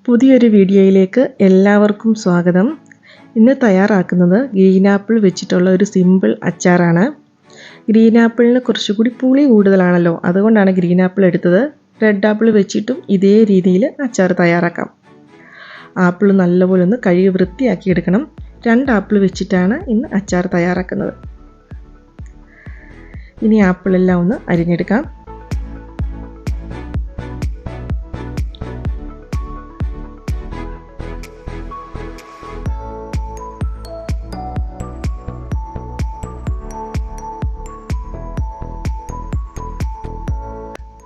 പുതിയൊരു വീഡിയോയിലേക്ക് എല്ലാവർക്കും സ്വാഗതം. ഇന്ന് തയ്യാറാക്കുന്നത് ഗ്രീൻ ആപ്പിൾ വെച്ചിട്ടുള്ള ഒരു സിമ്പിൾ അച്ചാറാണ്. ഗ്രീൻ ആപ്പിളിന് കുറച്ചുകൂടി പുളി കൂടുതലാണല്ലോ, അതുകൊണ്ടാണ് ഗ്രീൻ ആപ്പിൾ എടുത്തത്. റെഡ് ആപ്പിൾ വെച്ചിട്ടും ഇതേ രീതിയിൽ അച്ചാർ തയ്യാറാക്കാം. ആപ്പിൾ നല്ലപോലെ ഒന്ന് കഴുകി വൃത്തിയാക്കി എടുക്കണം. 2 ആപ്പിൾ വെച്ചിട്ടാണ് ഇന്ന് അച്ചാർ തയ്യാറാക്കുന്നത്. ഇനി ആപ്പിളെല്ലാം ഒന്ന് അരിഞ്ഞെടുക്കാം.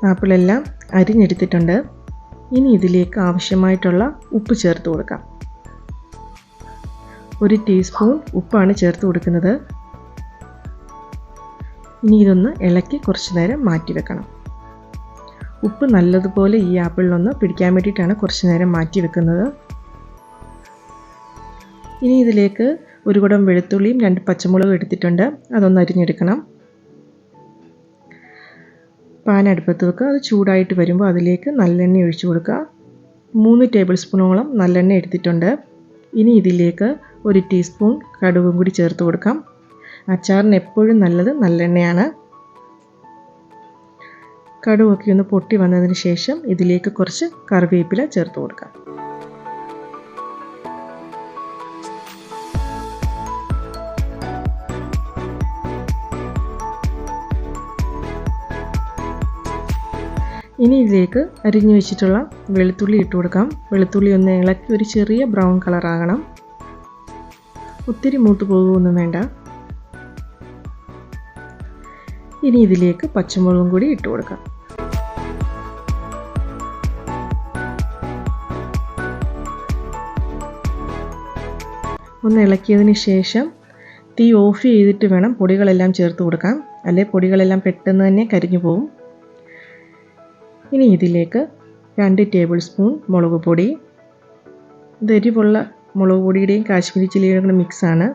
ആപ്പിളെല്ലാം അരിഞ്ഞെടുത്തിട്ടുണ്ട്. ഇനി ഇതിലേക്ക് ആവശ്യമായിട്ടുള്ള ഉപ്പ് ചേർത്ത് കൊടുക്കാം. 1 ടീസ്പൂൺ ഉപ്പാണ് ചേർത്ത് കൊടുക്കുന്നത്. ഇനി ഇതൊന്ന് ഇളക്കി കുറച്ച് നേരം മാറ്റി വെക്കണം. ഉപ്പ് നല്ലതുപോലെ ഈ ആപ്പിളിലൊന്ന് പിടിക്കാൻ വേണ്ടിയിട്ടാണ് കുറച്ച് നേരം മാറ്റി വെക്കുന്നത്. ഇനി ഇതിലേക്ക് 1 കുടം വെളുത്തുള്ളിയും 2 പച്ചമുളകും എടുത്തിട്ടുണ്ട്. അതൊന്ന് അരിഞ്ഞെടുക്കണം. പാൻ അടുപ്പത്ത് വെക്കുക. അത് ചൂടായിട്ട് വരുമ്പോൾ അതിലേക്ക് നല്ലെണ്ണ ഒഴിച്ചു കൊടുക്കുക. 3 ടേബിൾ സ്പൂണോളം നല്ലെണ്ണ എടുത്തിട്ടുണ്ട്. ഇനി ഇതിലേക്ക് 1 ടീസ്പൂൺ കടുകും കൂടി ചേർത്ത് കൊടുക്കാം. അച്ചാറിന് എപ്പോഴും നല്ലത് നല്ലെണ്ണയാണ്. കടുകൊക്കെ ഒന്ന് പൊട്ടി വന്നതിന് ശേഷം ഇതിലേക്ക് കുറച്ച് കറിവേപ്പില ചേർത്ത് കൊടുക്കാം. ഇനി ഇതിലേക്ക് അരിഞ്ഞു വെച്ചിട്ടുള്ള വെളുത്തുള്ളി ഇട്ട് കൊടുക്കാം. വെളുത്തുള്ളി ഒന്ന് ഇളക്കി ഒരു ചെറിയ ബ്രൗൺ കളർ ആകണം. ഒത്തിരി മൂത്ത് പോകുകയൊന്നും വേണ്ട. ഇനി ഇതിലേക്ക് പച്ചമുളകും കൂടി ഇട്ട് കൊടുക്കാം. ഒന്ന് ഇളക്കിയതിന് ശേഷം തീ ഓഫ് ചെയ്തിട്ട് വേണം പൊടികളെല്ലാം ചേർത്ത് കൊടുക്കാം. അല്ലെങ്കിൽ പൊടികളെല്ലാം പെട്ടെന്ന് തന്നെ കരിഞ്ഞു പോകും. ഇനി ഇതിലേക്ക് 2 ടേബിൾ സ്പൂൺ മുളക് പൊടി. ഇത് എരിവുള്ള മുളക് പൊടിയുടെയും കാശ്മീരി ചില്ലിയുടെയും മിക്സാണ്.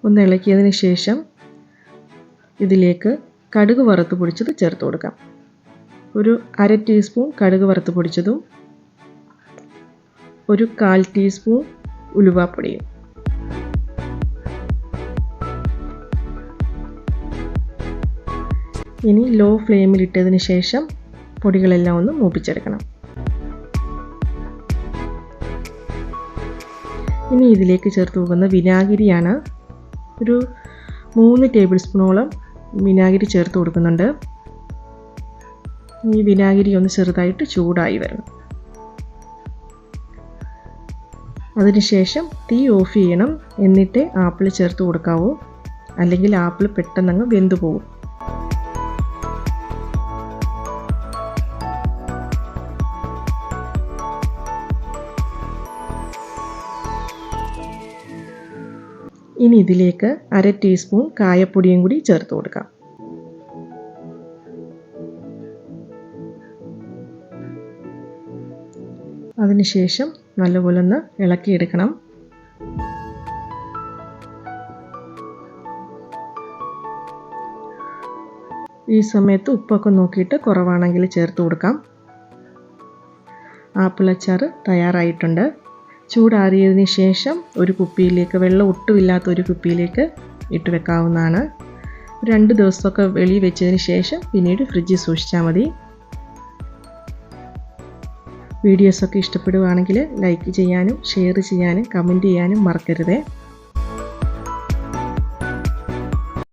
ഒന്ന് ഇളക്കിയതിന് ശേഷം ഇതിലേക്ക് കടുക് വറുത്ത് പൊടിച്ചത് ചേർത്ത് കൊടുക്കാം. ഒരു 1/2 ടീസ്പൂൺ കടുക് വറുത്ത് പൊടിച്ചതും 1/4 ടീസ്പൂൺ ഉലുവാപ്പൊടിയും. ഇനി ലോ ഫ്ലെയിമിൽ ഇട്ടതിന് ശേഷം പൊടികളെല്ലാം ഒന്ന് മൂപ്പിച്ചെടുക്കണം. ഇനി ഇതിലേക്ക് ചേർത്ത് പോകുന്ന വിനാഗിരിയാണ്. ഒരു 3 ടേബിൾ സ്പൂണോളം വിനാഗിരി ചേർത്ത് കൊടുക്കുന്നുണ്ട്. ഈ വിനാഗിരി ഒന്ന് ചെറുതായിട്ട് ചൂടായി വരണം. അതിനുശേഷം തീ ഓഫ് ചെയ്യണം. എന്നിട്ട് ആപ്പിൾ ചേർത്ത് കൊടുക്കാവൂ, അല്ലെങ്കിൽ ആപ്പിൾ പെട്ടെന്നങ്ങ് വെന്തു പോകും. ഇനി ഇതിലേക്ക് 1/2 ടീസ്പൂൺ കായപ്പൊടിയും കൂടി ചേർത്ത് കൊടുക്കാം. അതിനുശേഷം നല്ലപോലെ ഒന്ന് ഇളക്കിയെടുക്കണം. ഈ സമയത്ത് ഉപ്പൊക്കെ നോക്കിയിട്ട് കുറവാണെങ്കിൽ ചേർത്ത് കൊടുക്കാം. ആപ്പിൾ അച്ചാർ തയ്യാറായിട്ടുണ്ട്. ചൂടാറിയതിന് ശേഷം ഒരു കുപ്പിയിലേക്ക്, വെള്ളം ഒട്ടുമില്ലാത്ത ഒരു കുപ്പിയിലേക്ക് ഇട്ട് വെക്കാവുന്നതാണ്. 2 ദിവസമൊക്കെ വെളിയിൽ വെച്ചതിന് ശേഷം പിന്നീട് ഫ്രിഡ്ജിൽ സൂക്ഷിച്ചാൽ മതി. വീഡിയോസൊക്കെ ഇഷ്ടപ്പെടുകയാണെങ്കിൽ ലൈക്ക് ചെയ്യാനും ഷെയർ ചെയ്യാനും കമൻറ്റ് ചെയ്യാനും മറക്കരുത്.